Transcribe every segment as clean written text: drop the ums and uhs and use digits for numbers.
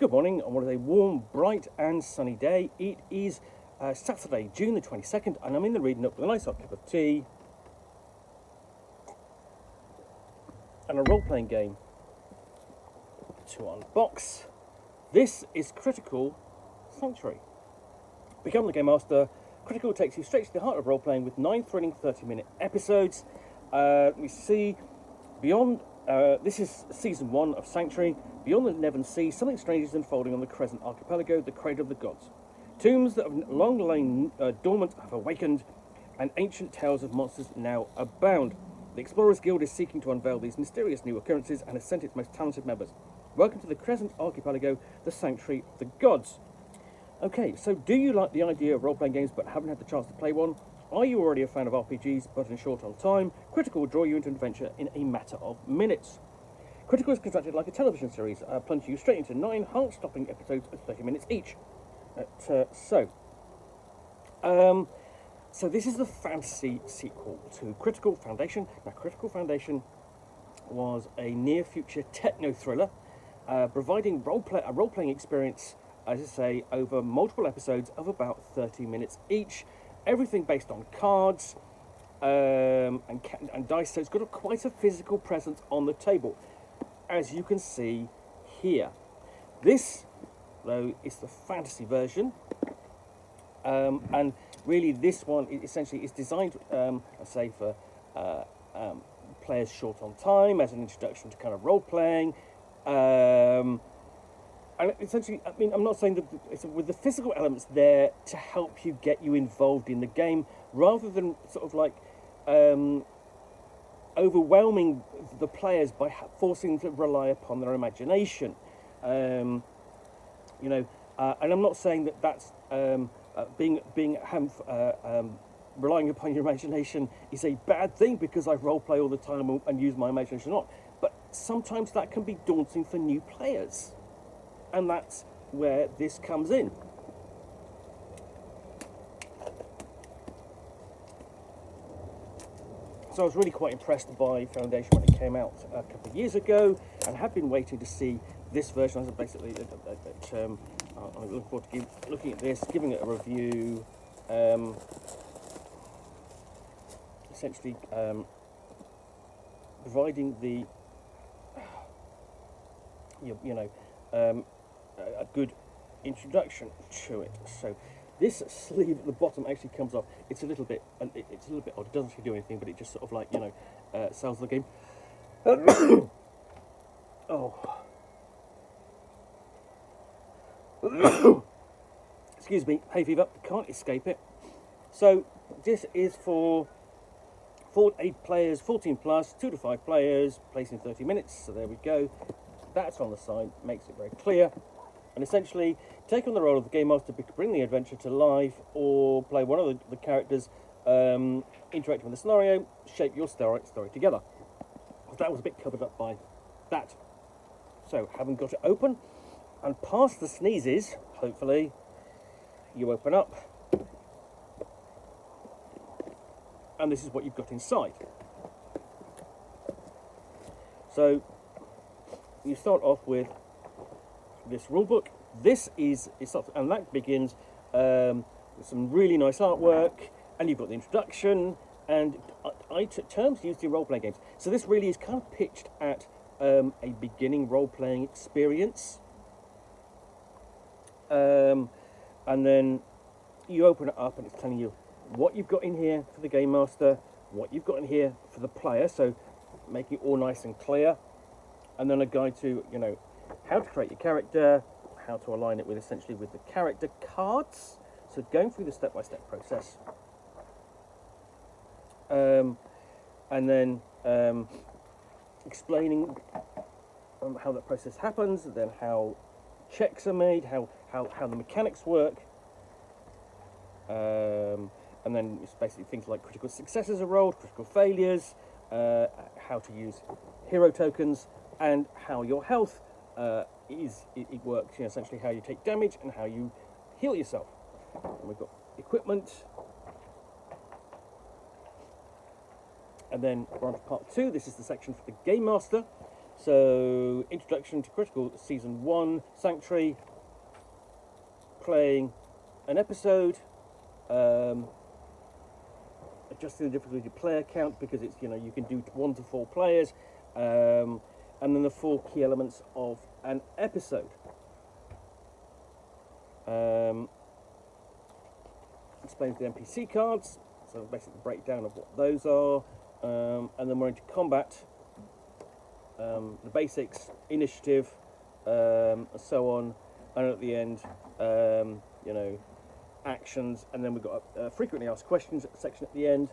Good morning on what is a warm, bright and sunny day. It is Saturday, June the 22nd, and I'm in the reading up with a nice hot cup of tea and a role-playing game to unbox. This is Critical Sanctuary. Become the Game Master. Critical takes you straight to the heart of role-playing with 9 thrilling 30-minute episodes. We see beyond... this is Season 1 of Sanctuary. Beyond the Neven Sea, something strange is unfolding on the Crescent Archipelago, the cradle of the gods. Tombs that have long lain dormant have awakened, and ancient tales of monsters now abound. The Explorers Guild is seeking to unveil these mysterious new occurrences and has sent its most talented members. Welcome to the Crescent Archipelago, the Sanctuary of the Gods. Okay, so do you like the idea of role-playing games but haven't had the chance to play one? Are you already a fan of RPGs but in short on time? Critical will draw you into an adventure in a matter of minutes. Critical is constructed like a television series, plunging you straight into 9 heart-stopping episodes of 30 minutes each. So this is the fantasy sequel to Critical Foundation. Now, Critical Foundation was a near-future techno-thriller, providing a role-playing experience, as I say, over multiple episodes of about 30 minutes each. Everything based on cards and dice, so it's got quite a physical presence on the table, as you can see here. This, though, is the fantasy version, and really this one essentially is designed, I say, for players short on time, as an introduction to kind of role-playing. And essentially, I mean, I'm not saying that it's with the physical elements there to help you get you involved in the game, rather than sort of like overwhelming the players by forcing them to rely upon their imagination. And I'm not saying that that's relying upon your imagination is a bad thing, because I role play all the time and use my imagination a lot. But sometimes that can be daunting for new players. And that's where this comes in. So I was really quite impressed by Foundation when it came out a couple of years ago, and have been waiting to see this version. So basically, I'm looking forward to looking at this, giving it a review, essentially providing the a good introduction to it. So this sleeve at the bottom actually comes off. It's a little bit odd. It doesn't actually do anything, but it just sort of like sells the game. Excuse me, hay fever. Can't escape it. So this is for 8 players, 14 plus, 2 to 5 players, placed in 30 minutes. So there we go. That's on the side, makes it very clear. And essentially, take on the role of the Game Master, bring the adventure to life, or play one of the characters, interacting with the scenario, shape your story together. That was a bit covered up by that. So, having got it open, and past the sneezes, hopefully, you open up, and this is what you've got inside. So, you start off with this rule book. And that begins with some really nice artwork, and you've got the introduction and terms used in role-playing games. So this really is kind of pitched at a beginning role-playing experience. And then you open it up, and it's telling you what you've got in here for the Game Master, what you've got in here for the player, so making it all nice and clear. And then a guide to, how to create your character, how to align it with essentially with the character cards. So going through the step-by-step process. And then explaining how that process happens, and then how checks are made, how the mechanics work. And then it's basically things like critical successes are rolled, critical failures, how to use hero tokens, and how your health it works, essentially how you take damage and how you heal yourself. And we've got equipment. And then we're on to part 2. This is the section for the Game Master. So, Introduction to Critical Season 1, Sanctuary, playing an episode, adjusting the difficulty player count because it's, you can do 1 to 4 players, and then the 4 key elements of an episode. Explains the NPC cards, so basically the breakdown of what those are, and then we're into combat, the basics, initiative, and so on, and at the end, actions, and then we've got frequently asked questions section at the end.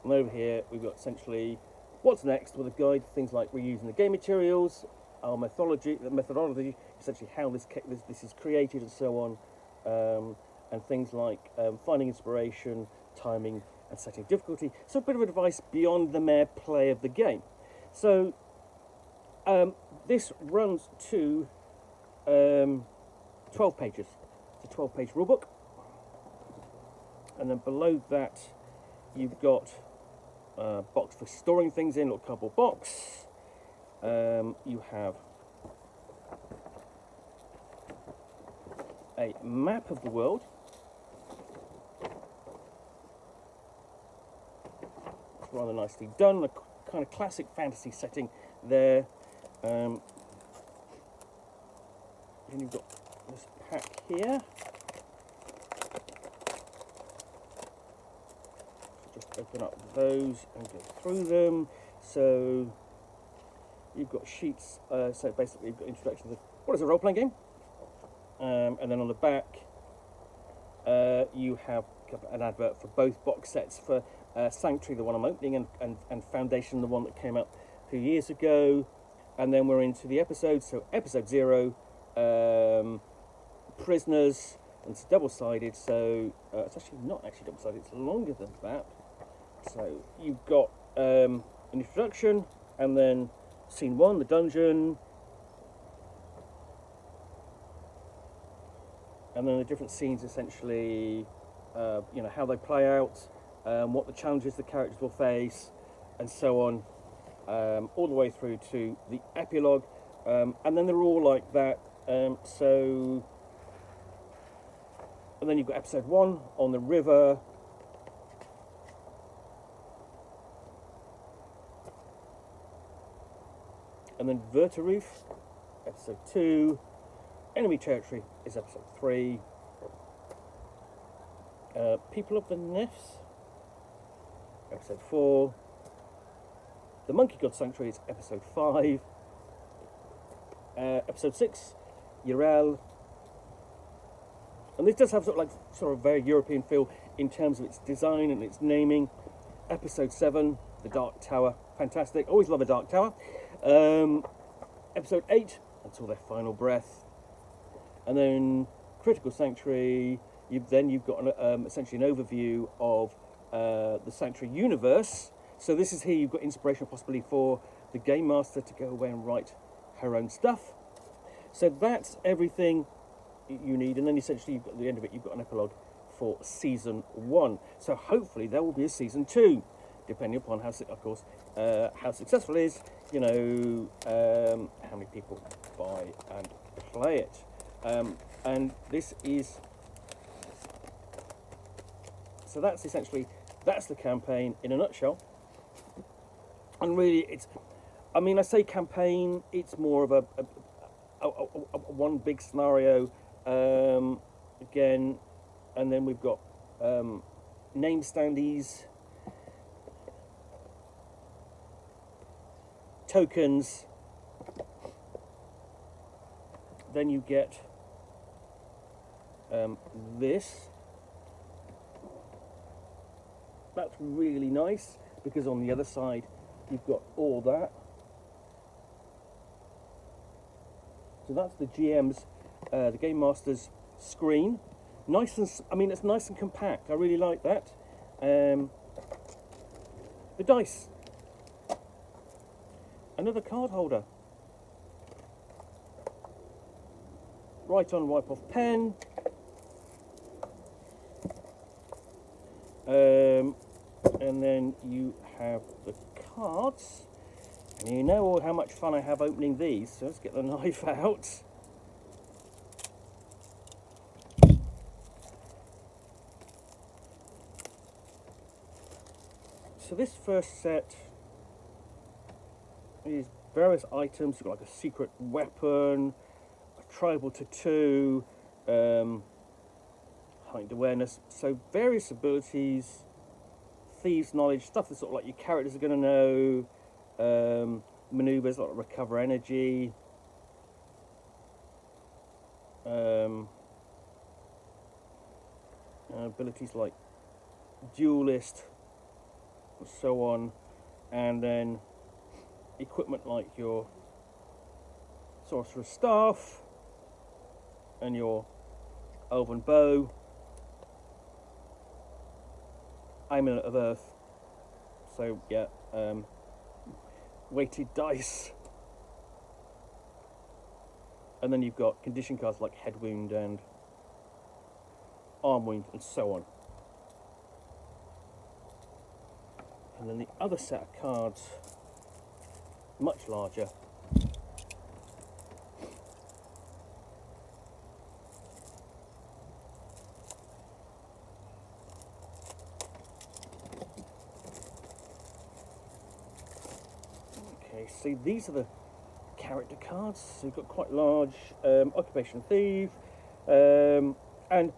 And over here we've got essentially what's next with a guide to things like reusing the game materials, our methodology, essentially how this is created and so on, and things like finding inspiration, timing, and setting difficulty. So a bit of advice beyond the mere play of the game. So this runs to 12 pages. It's a 12-page rulebook. And then below that, you've got a box for storing things in, a little cardboard box. You have a map of the world. It's rather nicely done, a kind of classic fantasy setting there. Then you've got this pack here. Just open up those and go through them. So you've got sheets, so basically you've got introduction to what is a role-playing game. And then on the back you have an advert for both box sets, for Sanctuary, the one I'm opening, and Foundation, the one that came out a few years ago. And then we're into the episodes, so episode 0, Prisoners, and it's double-sided, so it's actually not actually double-sided, it's longer than that. So you've got an introduction, and then scene 1, the dungeon, and then the different scenes, essentially, how they play out, what the challenges the characters will face, and so on, all the way through to the epilogue, and then they're all like that. And then you've got episode 1 on the river, and then Vertaroof, episode 2, Enemy Territory is episode 3, People of the Nifs, episode 4, The Monkey God Sanctuary is episode 5, episode 6, Urel, and this does have sort of very European feel in terms of its design and its naming. Episode 7, The Dark Tower, fantastic, always love a Dark Tower. Episode 8, Until Their Final Breath, and then Critical Sanctuary. You've got essentially an overview of the Sanctuary universe. So this is here you've got inspiration possibly for the Game Master to go away and write her own stuff. So that's everything you need, and then essentially at the end of it you've got an epilogue for season 1. So hopefully there will be a season 2, depending upon how successful it is, how many people buy and play it. And this is, so that's essentially, that's the campaign in a nutshell. And really I say campaign, it's more of a one big scenario, again, and then we've got name standees, tokens, then you get this. That's really nice because on the other side you've got all that. So that's the GM's, the Game Master's screen. Nice and, it's nice and compact. I really like that. The dice. Another card holder. Write-on, wipe-off pen. And then you have the cards. You know how much fun I have opening these, so let's get the knife out. So this first set is various items. You've got like a secret weapon, a tribal tattoo, heightened awareness. So various abilities, thieves' knowledge, stuff that sort of like your characters are going to know, maneuvers like recover energy, abilities like duelist, and so on, and then equipment like your sorcerer's staff and your elven bow, amulet of earth. So yeah, weighted dice, and then you've got condition cards like head wound and arm wound and so on. And then the other set of cards, much larger. Okay, see, these are the character cards. So you've got quite large, occupation thief, and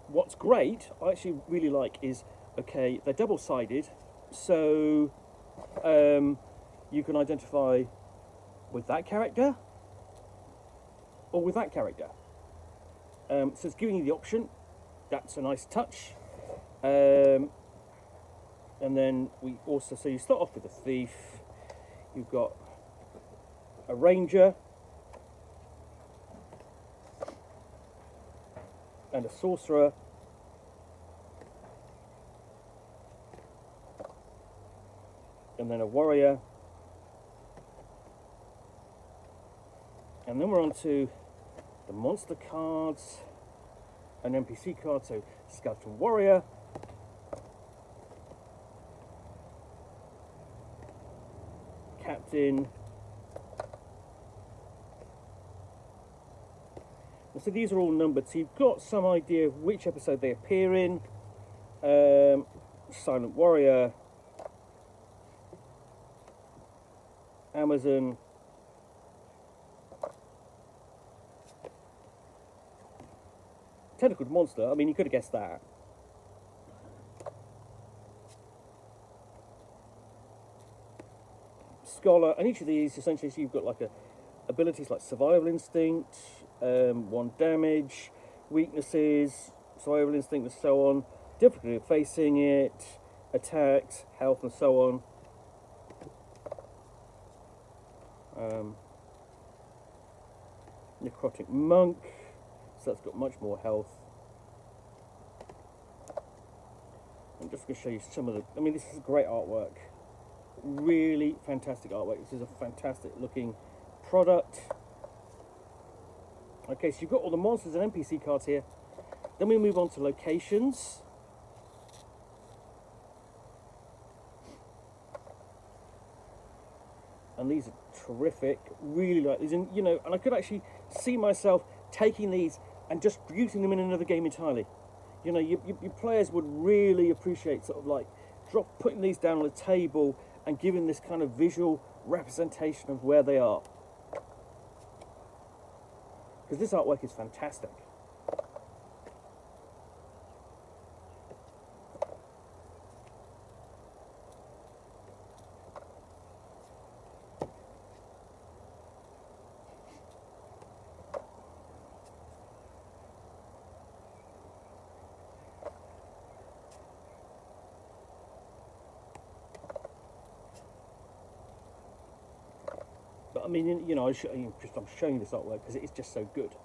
what's great, I actually really like, is, okay, they're double-sided, so you can identify with that character or with that character. So it's giving you the option. That's a nice touch. And then we also, so you start off with a thief, you've got a ranger and a sorcerer, and then a warrior, and then we're on to the monster cards and NPC cards. So skeleton warrior, captain, and so these are all numbered, so you've got some idea of which episode they appear in. Silent warrior, Amazon, tentacled monster. I mean, you could have guessed that. Scholar, and each of these essentially, so you've got like abilities like survival instinct, 1 damage, weaknesses, survival instinct, and so on, difficulty of facing it, attacks, health, and so on. Necrotic monk, so that's got much more health. I'm just going to show you some of the, I mean, this is great artwork, really fantastic artwork. This is a fantastic looking product. Okay, so you've got all the monsters and NPC cards here. Then we move on to locations. And these are terrific, really like these, and you know, and I could actually see myself taking these and just using them in another game entirely. You know, your players would really appreciate sort of like putting these down on the table and giving this kind of visual representation of where they are. Because this artwork is fantastic. But I mean, you know, I'm showing this artwork because it is just so good.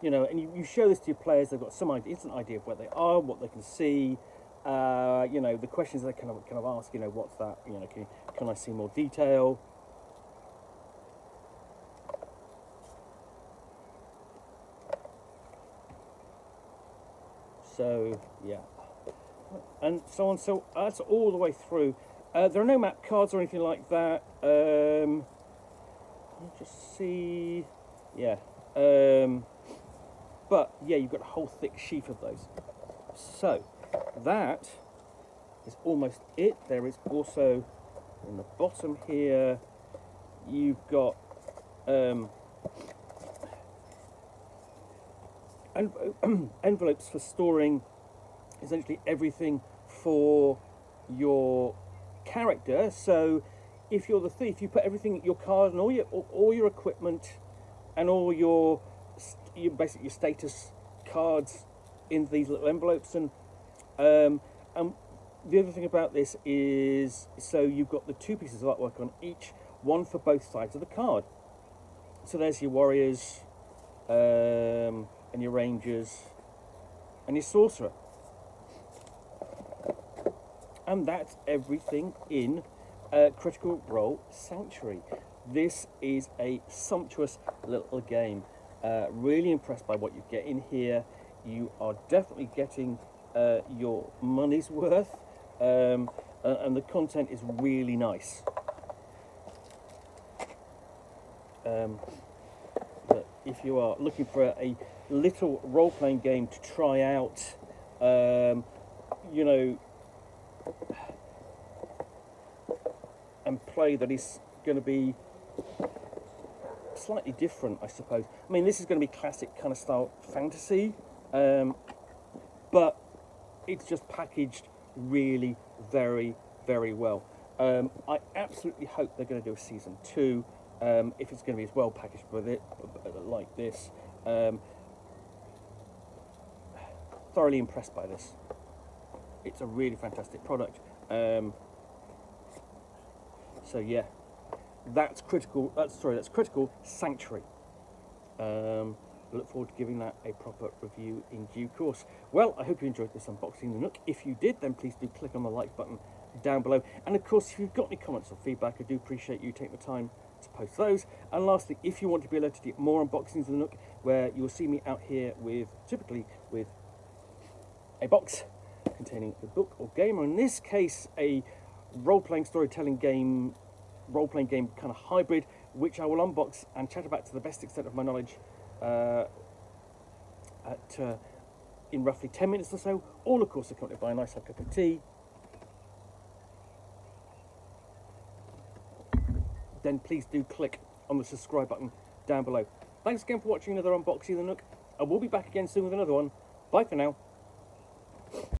You know, and you show this to your players, they've got some idea, instant idea of where they are, what they can see. You know, the questions they kind of ask. You know, what's that? You know, can I see more detail? So yeah. and so on. So that's all the way through. There are no map cards or anything like that. Let's just see. Yeah. But yeah, you've got a whole thick sheaf of those. So that is almost it. There is also in the bottom here, you've got envelopes for storing essentially everything for your character. So if you're the thief, you put everything, your card and all your equipment and all your basically your status cards in these little envelopes. And the other thing about this is, so you've got the two pieces of artwork on each, one for both sides of the card. So there's your warriors, and your rangers, and your sorcerer. And that's everything in Critical Role Sanctuary. This is a sumptuous little game. Really impressed by what you get in here. You are definitely getting your money's worth, and the content is really nice. But if you are looking for a little role-playing game to try out, you know, and play that is going to be slightly different, I suppose. I mean, this is going to be classic kind of style fantasy, but it's just packaged really very, very well. I absolutely hope they're going to do a season 2, if it's going to be as well packaged with it like this. Thoroughly impressed by this. It's a really fantastic product. So yeah, that's Critical Sanctuary. Look forward to giving that a proper review in due course. Well, I hope you enjoyed this unboxing of the Nook. If you did, then please do click on the like button down below. And of course, if you've got any comments or feedback, I do appreciate you taking the time to post those. And lastly, if you want to be alerted to get more unboxings of the Nook, where you will see me out here typically with a box containing a book or game, or in this case, a role-playing storytelling game, role-playing game kind of hybrid, which I will unbox and chat about to the best extent of my knowledge in roughly 10 minutes or so, all of course accompanied by a nice hot cup of tea. Then please do click on the subscribe button down below. Thanks again for watching another unboxing of the Nook. I will be back again soon with another one. Bye for now.